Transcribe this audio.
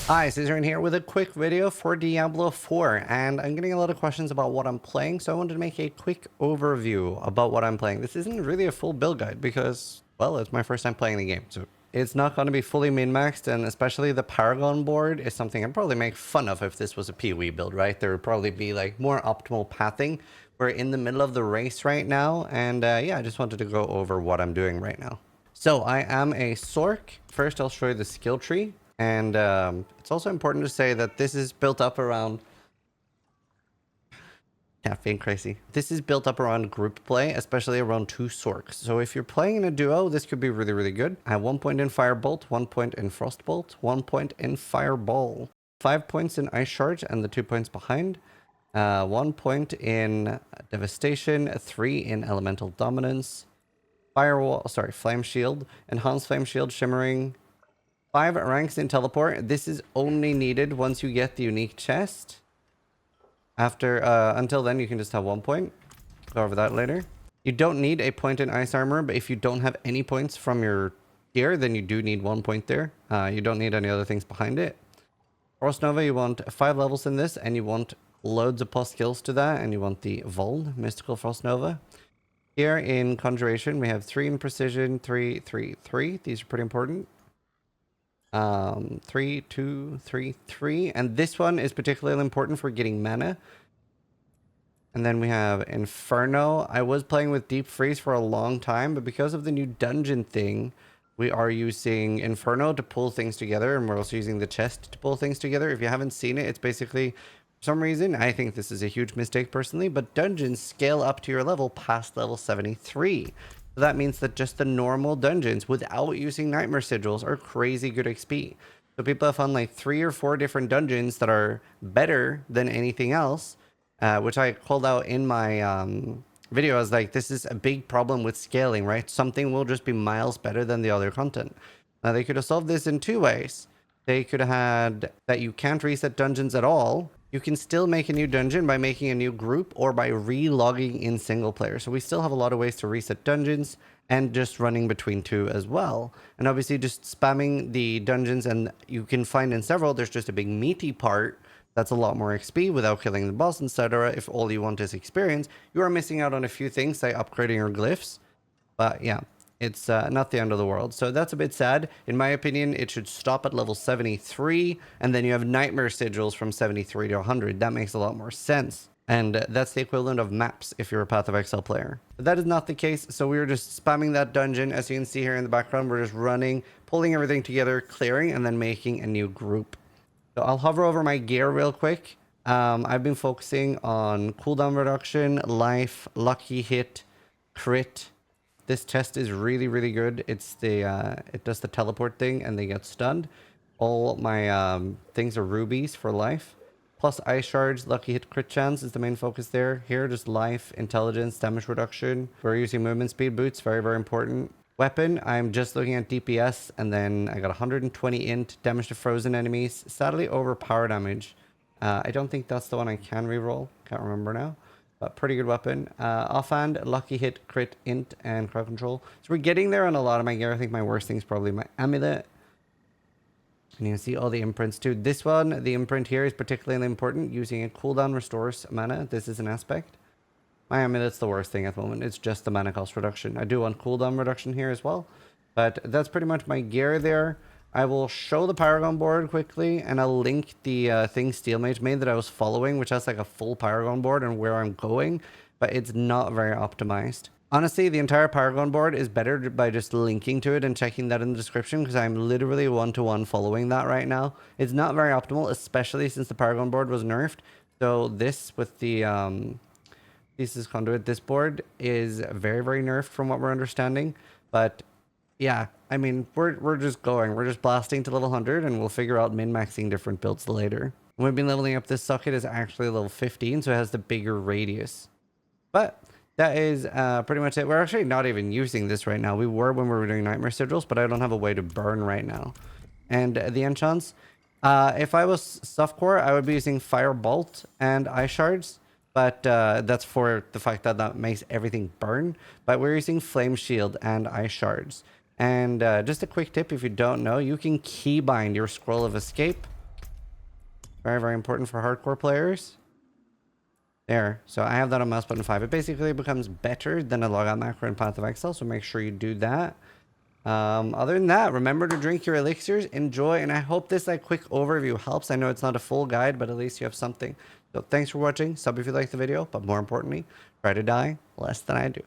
Hi, Zizaran here with a quick video for Diablo 4, and I'm getting a lot of questions about what I'm playing, so I wanted to make a quick overview about what I'm playing. This isn't really a full build guide because, well, it's my first time playing the game, so it's not going to be fully min-maxed, and especially the Paragon board is something I'd probably make fun of if this was a PoE build, right? There would probably be like more optimal pathing. We're in the middle of the race right now, and yeah, I just wanted to go over what I'm doing right now. So I am a Sorc. First, I'll show you the skill tree. And it's also important to say that this is built up around... Yeah, being crazy. This is built up around group play, especially around two Sorcs. So if you're playing in a duo, this could be really, really good. I have 1 point in Firebolt, 1 point in Frostbolt, 1 point in Fireball, 5 points in Ice Charge and the 2 points behind, 1 point in Devastation, 3 in Elemental Dominance, Flame Shield, Enhanced Flame Shield, Shimmering, 5 ranks in Teleport. This is only needed once you get the unique chest. Until then, you can just have 1 point. Go over that later. You don't need a point in Ice Armor, but if you don't have any points from your gear, then you do need 1 point there. You don't need any other things behind it. Frost Nova, you want 5 levels in this, and you want loads of plus skills to that, and you want the Vuln, Mystical Frost Nova. Here in Conjuration, we have 3 in Precision, 3, 3, 3. These are pretty important. 3, 2, 3, 3, and this one is particularly important for getting mana. And then we have Inferno. I was playing with Deep Freeze for a long time, but because of the new dungeon thing, we are using Inferno to pull things together, and we're also using the chest to pull things together. If you haven't seen it, it's basically, for some reason, I think this is a huge mistake personally, but dungeons scale up to your level past level 73. So that means that just the normal dungeons without using Nightmare Sigils are crazy good XP. So people have found like 3 or 4 different dungeons that are better than anything else, which I called out in my video. I was like, this is a big problem with scaling, right? Something will just be miles better than the other content. Now they could have solved this in 2 ways. They could have had that you can't reset dungeons at all. You can still make a new dungeon by making a new group or by re-logging in single player. So we still have a lot of ways to reset dungeons and just running between 2 as well. And obviously just spamming the dungeons, and you can find in several, there's just a big meaty part that's a lot more XP without killing the boss, etc. If all you want is experience, you are missing out on a few things like upgrading your glyphs. But yeah, it's not the end of the world. So that's a bit sad. In my opinion, it should stop at level 73, and then you have Nightmare Sigils from 73 to 100. That makes a lot more sense. And that's the equivalent of maps if you're a Path of Exile player. But that is not the case, so we were just spamming that dungeon. As you can see here in the background, we're just running, pulling everything together, clearing, and then making a new group. So I'll hover over my gear real quick. I've been focusing on cooldown reduction, life, lucky hit, crit. This chest is really, really good. It's the it does the teleport thing and they get stunned. All my things are rubies for life. Plus ice shards, lucky hit, crit chance is the main focus there. Here, just life, intelligence, damage reduction. We're using movement speed boots, very, very important. Weapon, I'm just looking at DPS, and then I got 120 int, damage to frozen enemies. Sadly, overpower damage. I don't think that's the one I can reroll. Can't remember now. But pretty good weapon. Offhand, lucky hit, crit, int, and crowd control. So we're getting there on a lot of my gear. I think my worst thing is probably my amulet. And you can see all the imprints too. This one, the imprint here is particularly important. Using a cooldown restores mana. This is an aspect. My amulet's the worst thing at the moment. It's just the mana cost reduction. I do want cooldown reduction here as well. But that's pretty much my gear there. I will show the Paragon board quickly, and I'll link the thing Steelmage made that I was following, which has like a full Paragon board and where I'm going, but it's not very optimized. Honestly, the entire Paragon board is better by just linking to it and checking that in the description, because I'm literally one-to-one following that right now. It's not very optimal, especially since the Paragon board was nerfed. So this with the Pieces Conduit, this board is very, very nerfed from what we're understanding. But yeah, I mean, we're just going. We're just blasting to level 100, and we'll figure out min-maxing different builds later. We've been leveling up. This socket is actually level 15, so it has the bigger radius. But that is pretty much it. We're actually not even using this right now. We were when we were doing Nightmare Sigils, but I don't have a way to burn right now. And the enchants, if I was softcore, I would be using Firebolt and Ice Shards. But that's for the fact that that makes everything burn. But we're using Flame Shield and Ice Shards. And just a quick tip, if you don't know, you can keybind your Scroll of Escape Very, very important for hardcore players. There. So I have that on mouse button 5. It basically becomes better than a logout macro in Path of Exile, so make sure you do that. Other than that, remember to drink your elixirs, enjoy, and I hope this like quick overview helps. I know it's not a full guide, but at least you have something. So thanks for watching. Sub if you liked the video, but more importantly, try to die less than I do.